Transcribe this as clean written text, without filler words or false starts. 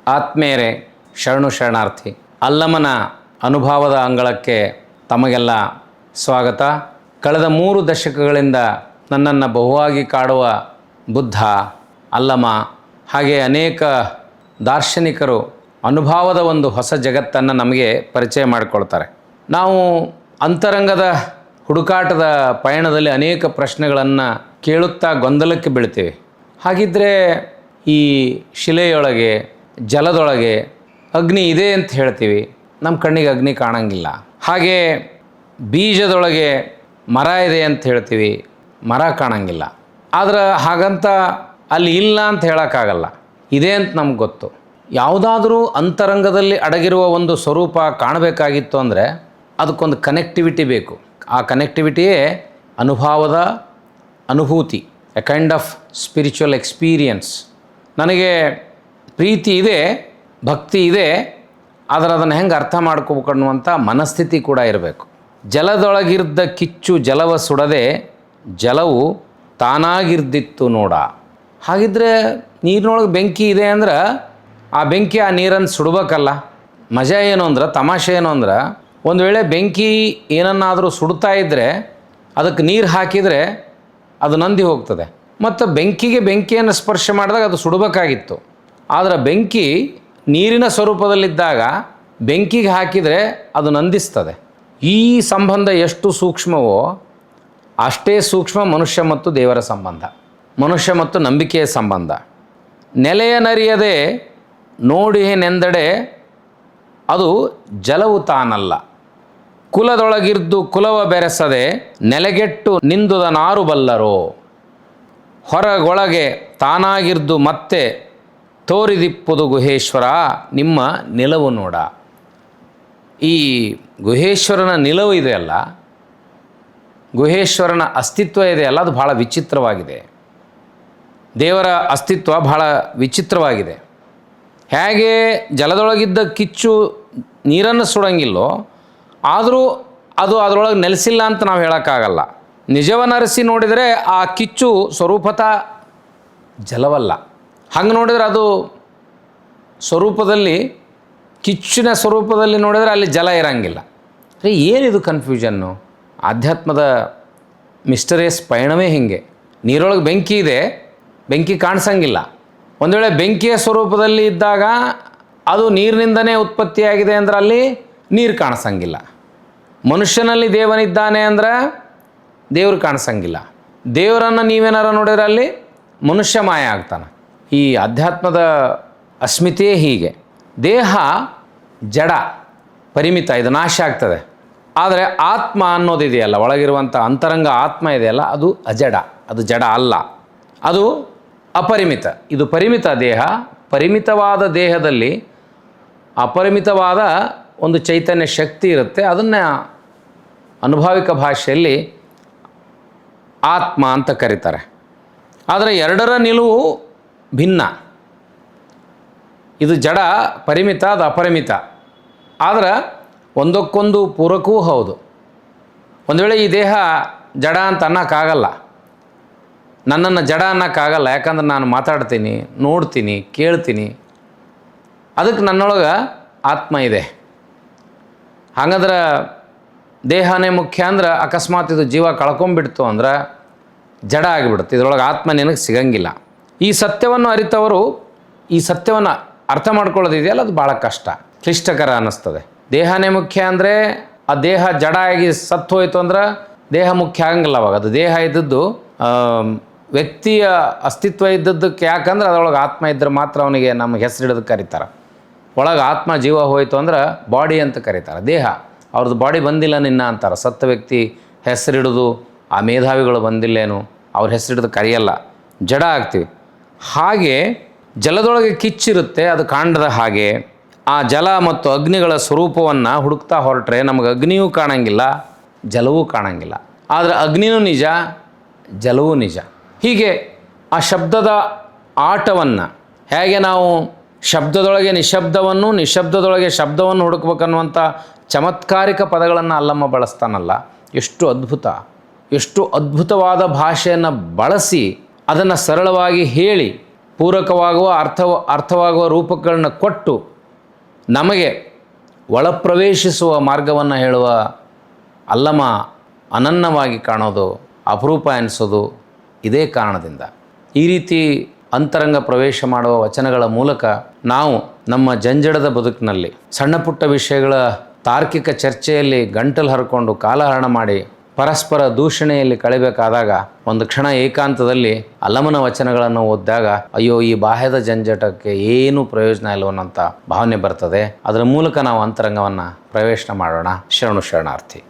ಆತ್ಮೇಯರೇ, ಶರಣು ಶರಣಾರ್ಥಿ. ಅಲ್ಲಮನ ಅನುಭವದ ಅಂಗಳಕ್ಕೆ ತಮಗೆಲ್ಲ ಸ್ವಾಗತ. ಕಳೆದ 3 ದಶಕಗಳಿಂದ ನನ್ನನ್ನು ಬಹುವಾಗಿ ಕಾಡುವ ಬುದ್ಧ, ಅಲ್ಲಮ ಹಾಗೆ ಅನೇಕ ದಾರ್ಶನಿಕರು ಅನುಭವದ ಒಂದು ಹೊಸ ಜಗತ್ತನ್ನು ನಮಗೆ ಪರಿಚಯ ಮಾಡಿಕೊಳ್ತಾರೆ. ನಾವು ಅಂತರಂಗದ ಹುಡುಕಾಟದ ಪಯಣದಲ್ಲಿ ಅನೇಕ ಪ್ರಶ್ನೆಗಳನ್ನು ಕೇಳುತ್ತಾ ಗೊಂದಲಕ್ಕೆ ಬೀಳ್ತೀವಿ. ಹಾಗಿದ್ದರೆ ಈ ಶಿಲೆಯೊಳಗೆ, ಜಲದೊಳಗೆ ಅಗ್ನಿ ಇದೆ ಅಂತ ಹೇಳ್ತೀವಿ, ನಮ್ಮ ಕಣ್ಣಿಗೆ ಅಗ್ನಿ ಕಾಣಂಗಿಲ್ಲ. ಹಾಗೆ ಬೀಜದೊಳಗೆ ಮರ ಇದೆ ಅಂತ ಹೇಳ್ತೀವಿ, ಮರ ಕಾಣಂಗಿಲ್ಲ. ಆದ್ರೆ ಹಾಗಂತ ಅಲ್ಲಿ ಇಲ್ಲ ಅಂತ ಹೇಳೋಕ್ಕಾಗಲ್ಲ, ಇದೆ ಅಂತ ನಮ್ಗೆ ಗೊತ್ತು. ಯಾವುದಾದ್ರೂ ಅಂತರಂಗದಲ್ಲಿ ಅಡಗಿರುವ ಒಂದು ಸ್ವರೂಪ ಕಾಣಬೇಕಾಗಿತ್ತು ಅಂದರೆ ಅದಕ್ಕೊಂದು ಕನೆಕ್ಟಿವಿಟಿ ಬೇಕು. ಆ ಕನೆಕ್ಟಿವಿಟಿಯೇ ಅನುಭವದ ಅನುಭೂತಿ, A kind of spiritual experience. ನನಗೆ ಪ್ರೀತಿ ಇದೆ, ಭಕ್ತಿ ಇದೆ, ಆದರೆ ಅದನ್ನು ಹೆಂಗೆ ಅರ್ಥ ಮಾಡ್ಕೋಬೇಕು ಅನ್ನುವಂಥ ಮನಸ್ಥಿತಿ ಕೂಡ ಇರಬೇಕು. ಜಲದೊಳಗಿರ್ದ ಕಿಚ್ಚು ಜಲವ ಸುಡದೆ ಜಲವು ತಾನಾಗಿರ್ದಿತ್ತು ನೋಡ. ಹಾಗಿದ್ರೆ ನೀರಿನೊಳಗೆ ಬೆಂಕಿ ಇದೆ ಅಂದ್ರೆ ಆ ಬೆಂಕಿ ಆ ನೀರನ್ನು ಸುಡಬೇಕಲ್ಲ. ಮಜಾ ಏನು ಅಂದ್ರೆ, ತಮಾಷೆ ಏನು ಅಂದ್ರೆ, ಒಂದು ವೇಳೆ ಬೆಂಕಿ ಏನನ್ನಾದರೂ ಸುಡ್ತಾ ಇದ್ದರೆ ಅದಕ್ಕೆ ನೀರು ಹಾಕಿದರೆ ಅದು ನಂದಿ ಹೋಗ್ತದೆ. ಮತ್ತು ಬೆಂಕಿಯನ್ನು ಸ್ಪರ್ಶ ಮಾಡಿದಾಗ ಅದು ಸುಡಬೇಕಾಗಿತ್ತು. ಆದರೆ ಬೆಂಕಿ ನೀರಿನ ಸ್ವರೂಪದಲ್ಲಿದ್ದಾಗ ಬೆಂಕಿಗೆ ಹಾಕಿದರೆ ಅದು ನಂದಿಸ್ತದೆ. ಈ ಸಂಬಂಧ ಎಷ್ಟು ಸೂಕ್ಷ್ಮವೋ ಅಷ್ಟೇ ಸೂಕ್ಷ್ಮ ಮನುಷ್ಯ ಮತ್ತು ದೇವರ ಸಂಬಂಧ, ಮನುಷ್ಯ ಮತ್ತು ನಂಬಿಕೆಯ ಸಂಬಂಧ. ನೆಲೆಯನರಿಯದೆ ನೋಡಿಹೆನೆಂದೆಡೆ ಅದು ಜಲವು ತಾನಲ್ಲ. ಕುಲದೊಳಗಿರ್ದು ಕುಲವ ಬೆರೆಸದೆ ನೆಲೆಗೆಟ್ಟು ನಿಂದುದನಾರು ಬಲ್ಲರೋ. ಹೊರಗೊಳಗೆ ತಾನಾಗಿರ್ದು ಮತ್ತೆ ತೋರಿದಿಪ್ಪುದು ಗುಹೇಶ್ವರ ನಿಮ್ಮ ನಿಲವು ನೋಡ. ಈ ಗುಹೇಶ್ವರನ ನಿಲವು ಇದೆಯಲ್ಲ, ಗುಹೇಶ್ವರನ ಅಸ್ತಿತ್ವ ಇದೆಯಲ್ಲ, ಅದು ಭಾಳ ವಿಚಿತ್ರವಾಗಿದೆ. ದೇವರ ಅಸ್ತಿತ್ವ ಭಾಳ ವಿಚಿತ್ರವಾಗಿದೆ. ಹೇಗೆ ಜಲದೊಳಗಿದ್ದ ಕಿಚ್ಚು ನೀರನ್ನು ಸುಡಂಗಿಲ್ಲೋ, ಆದರೂ ಅದು ಅದರೊಳಗೆ ನೆಲೆಸಿಲ್ಲ ಅಂತ ನಾವು ಹೇಳೋಕ್ಕಾಗಲ್ಲ. ನಿಜವನ್ನರಿಸಿ ನೋಡಿದರೆ ಆ ಕಿಚ್ಚು ಸ್ವರೂಪತಃ ಜಲವಲ್ಲ. ಹಂಗೆ ನೋಡಿದರೆ ಅದು ಸ್ವರೂಪದಲ್ಲಿ, ಕಿಚ್ಚಿನ ಸ್ವರೂಪದಲ್ಲಿ ನೋಡಿದರೆ ಅಲ್ಲಿ ಜಲ ಇರಂಗಿಲ್ಲ. ಏನಿದು ಕನ್ಫ್ಯೂಷನ್ನು? ಆಧ್ಯಾತ್ಮದ ಮಿಸ್ಟರಿಯಸ್ ಪಯಣವೇ ಹೀಗೆ. ನೀರೊಳಗೆ ಬೆಂಕಿ ಇದೆ, ಬೆಂಕಿ ಕಾಣಿಸಂಗಿಲ್ಲ. ಒಂದು ವೇಳೆ ಬೆಂಕಿಯ ಸ್ವರೂಪದಲ್ಲಿ ಇದ್ದಾಗ ಅದು ನೀರಿನಿಂದನೇ ಉತ್ಪತ್ತಿಯಾಗಿದೆ ಅಂದ್ರೆ ಅಲ್ಲಿ ನೀರು ಕಾಣಿಸಂಗಿಲ್ಲ. ಮನುಷ್ಯನಲ್ಲಿ ದೇವನಿದ್ದಾನೆ ಅಂದ್ರೆ ದೇವರು ಕಾಣಿಸಂಗಿಲ್ಲ. ದೇವರನ್ನು ನೀವೇನಾರು ನೋಡಿದ್ರೆ ಅಲ್ಲಿ ಮನುಷ್ಯ ಮಾಯ ಆಗ್ತಾನೆ. ಈ ಅಧ್ಯಾತ್ಮದ ಅಸ್ಮಿತೆಯೇ ಹೀಗೆ. ದೇಹ ಜಡ, ಪರಿಮಿತ, ಇದು ನಾಶ ಆಗ್ತದೆ. ಆದರೆ ಆತ್ಮ ಅನ್ನೋದಿದೆಯಲ್ಲ, ಒಳಗಿರುವಂಥ ಅಂತರಂಗ ಆತ್ಮ ಇದೆಯಲ್ಲ, ಅದು ಅಜಡ, ಅದು ಜಡ ಅಲ್ಲ, ಅದು ಅಪರಿಮಿತ. ಇದು ಪರಿಮಿತ ದೇಹ. ಪರಿಮಿತವಾದ ದೇಹದಲ್ಲಿ ಅಪರಿಮಿತವಾದ ಒಂದು ಚೈತನ್ಯ ಶಕ್ತಿ ಇರುತ್ತೆ. ಅದನ್ನು ಅನುಭಾವಿಕ ಭಾಷೆಯಲ್ಲಿ ಆತ್ಮ ಅಂತ ಕರೀತಾರೆ. ಆದರೆ ಎರಡರ ನಿಲುವು ಭಿನ್ನ. ಇದು ಜಡ ಪರಿಮಿತ, ಅದು ಅಪರಿಮಿತ. ಆದರೆ ಒಂದಕ್ಕೊಂದು ಪೂರಕವೂ ಹೌದು. ಒಂದು ವೇಳೆ ಈ ದೇಹ ಜಡ ಅಂತ ಅನ್ನೋಕ್ಕಾಗಲ್ಲ, ನನ್ನನ್ನು ಜಡ ಅನ್ನೋಕ್ಕಾಗಲ್ಲ. ಯಾಕಂದ್ರೆ ನಾನು ಮಾತಾಡ್ತೀನಿ, ನೋಡ್ತೀನಿ, ಕೇಳ್ತೀನಿ. ಅದಕ್ಕೆ ನನ್ನೊಳಗೆ ಆತ್ಮ ಇದೆ. ಹಾಗಂದ್ರೆ ದೇಹನೇ ಮುಖ್ಯ ಅಂದ್ರೆ ಅಕಸ್ಮಾತ್ ಇದು ಜೀವ ಕಳ್ಕೊಂಬಿಡ್ತು ಅಂದ್ರೆ ಜಡ ಆಗಿಬಿಡುತ್ತೆ. ಇದರೊಳಗೆ ಆತ್ಮ ನಿನಗೆ ಸಿಗಂಗಿಲ್ಲ. ಈ ಸತ್ಯವನ್ನು ಅರಿತವರು ಈ ಸತ್ಯವನ್ನು ಅರ್ಥ ಮಾಡ್ಕೊಳ್ಳೋದಿದೆಯಲ್ಲ, ಅದು ಭಾಳ ಕಷ್ಟ, ಕ್ಲಿಷ್ಟಕರ ಅನ್ನಿಸ್ತದೆ. ದೇಹನೇ ಮುಖ್ಯ ಅಂದರೆ ಆ ದೇಹ ಜಡ ಆಗಿ ಸತ್ತು ಹೋಯಿತು ಅಂದ್ರೆ ದೇಹ ಮುಖ್ಯ ಆಗಂಗಿಲ್ಲ. ಅವಾಗ ಅದು ದೇಹ ಇದ್ದದ್ದು ವ್ಯಕ್ತಿಯ ಅಸ್ತಿತ್ವ ಇದ್ದದ್ದಕ್ಕೆ. ಯಾಕಂದ್ರೆ ಅದರೊಳಗೆ ಆತ್ಮ ಇದ್ದರೆ ಮಾತ್ರ ಅವನಿಗೆ ನಮಗೆ ಹೆಸರಿಡೋದು ಕರೀತಾರೆ. ಒಳಗೆ ಆತ್ಮ ಜೀವ ಹೋಯಿತು ಅಂದ್ರೆ ಬಾಡಿ ಅಂತ ಕರೀತಾರೆ. ದೇಹ ಅವ್ರದ್ದು ಬಾಡಿ ಬಂದಿಲ್ಲ ನಿನ್ನ ಅಂತಾರೆ. ಸತ್ತ ವ್ಯಕ್ತಿ ಹೆಸರಿಡೋದು, ಆ ಮೇಧಾವಿಗಳು ಬಂದಿಲ್ಲೇನು, ಅವ್ರ ಹೆಸರಿಡೋದು ಕರೆಯಲ್ಲ, ಜಡ ಆಗ್ತೀವಿ. ಹಾಗೆ ಜಲದೊಳಗೆ ಕಿಚ್ಚಿರುತ್ತೆ, ಅದು ಕಾಂಡದ ಹಾಗೆ. ಆ ಜಲ ಮತ್ತು ಅಗ್ನಿಗಳ ಸ್ವರೂಪವನ್ನು ಹುಡುಕ್ತಾ ಹೊರಟ್ರೆ ನಮಗೆ ಅಗ್ನಿಯೂ ಕಾಣಂಗಿಲ್ಲ, ಜಲವೂ ಕಾಣಂಗಿಲ್ಲ. ಆದರೆ ಅಗ್ನಿಯೂ ನಿಜ, ಜಲವೂ ನಿಜ. ಹೀಗೆ ಆ ಶಬ್ದದ ಆಟವನ್ನು, ಹೇಗೆ ನಾವು ಶಬ್ದದೊಳಗೆ ನಿಶಬ್ದವನ್ನು, ನಿಶಬ್ದದೊಳಗೆ ಶಬ್ದವನ್ನು ಹುಡುಕ್ಬೇಕನ್ನುವಂಥ ಚಮತ್ಕಾರಿಕ ಪದಗಳನ್ನು ಅಲ್ಲಮ್ಮ ಬಳಸ್ತಾನಲ್ಲ, ಎಷ್ಟು ಅದ್ಭುತ, ಎಷ್ಟು ಅದ್ಭುತವಾದ ಭಾಷೆಯನ್ನು ಬಳಸಿ ಅದನ್ನು ಸರಳವಾಗಿ ಹೇಳಿ ಪೂರಕವಾಗುವ ಅರ್ಥವಾಗುವ ರೂಪಗಳನ್ನ ಕೊಟ್ಟು ನಮಗೆ ಒಳಪ್ರವೇಶಿಸುವ ಮಾರ್ಗವನ್ನು ಹೇಳುವ ಅಲ್ಲಮ ಅನನ್ಯವಾಗಿ ಕಾಣೋದು, ಅಪರೂಪ ಎನಿಸೋದು ಇದೇ ಕಾರಣದಿಂದ. ಈ ರೀತಿ ಅಂತರಂಗ ಪ್ರವೇಶ ಮಾಡುವ ವಚನಗಳ ಮೂಲಕ ನಾವು ನಮ್ಮ ಜಂಜಡದ ಬದುಕಿನಲ್ಲಿ ಸಣ್ಣ ಪುಟ್ಟ ವಿಷಯಗಳ ತಾರ್ಕಿಕ ಚರ್ಚೆಯಲ್ಲಿ ಗಂಟಲು ಹರ್ಕೊಂಡು ಕಾಲಹರಣ ಮಾಡಿ ಪರಸ್ಪರ ದೂಷಣೆಯಲ್ಲಿ ಕಳೆಬೇಕಾದಾಗ ಒಂದು ಕ್ಷಣ ಏಕಾಂತದಲ್ಲಿ ಅಲ್ಲಮನ ವಚನಗಳನ್ನು ಓದಿದಾಗ ಅಯ್ಯೋ ಈ ಬಾಹ್ಯದ ಜಂಜಟಕ್ಕೆ ಏನೂ ಪ್ರಯೋಜನ ಇಲ್ಲವನ್ನಂಥ ಭಾವನೆ ಬರ್ತದೆ. ಅದರ ಮೂಲಕ ನಾವು ಅಂತರಂಗವನ್ನು ಪ್ರವೇಶ ಮಾಡೋಣ. ಶರಣು ಶರಣಾರ್ಥಿ.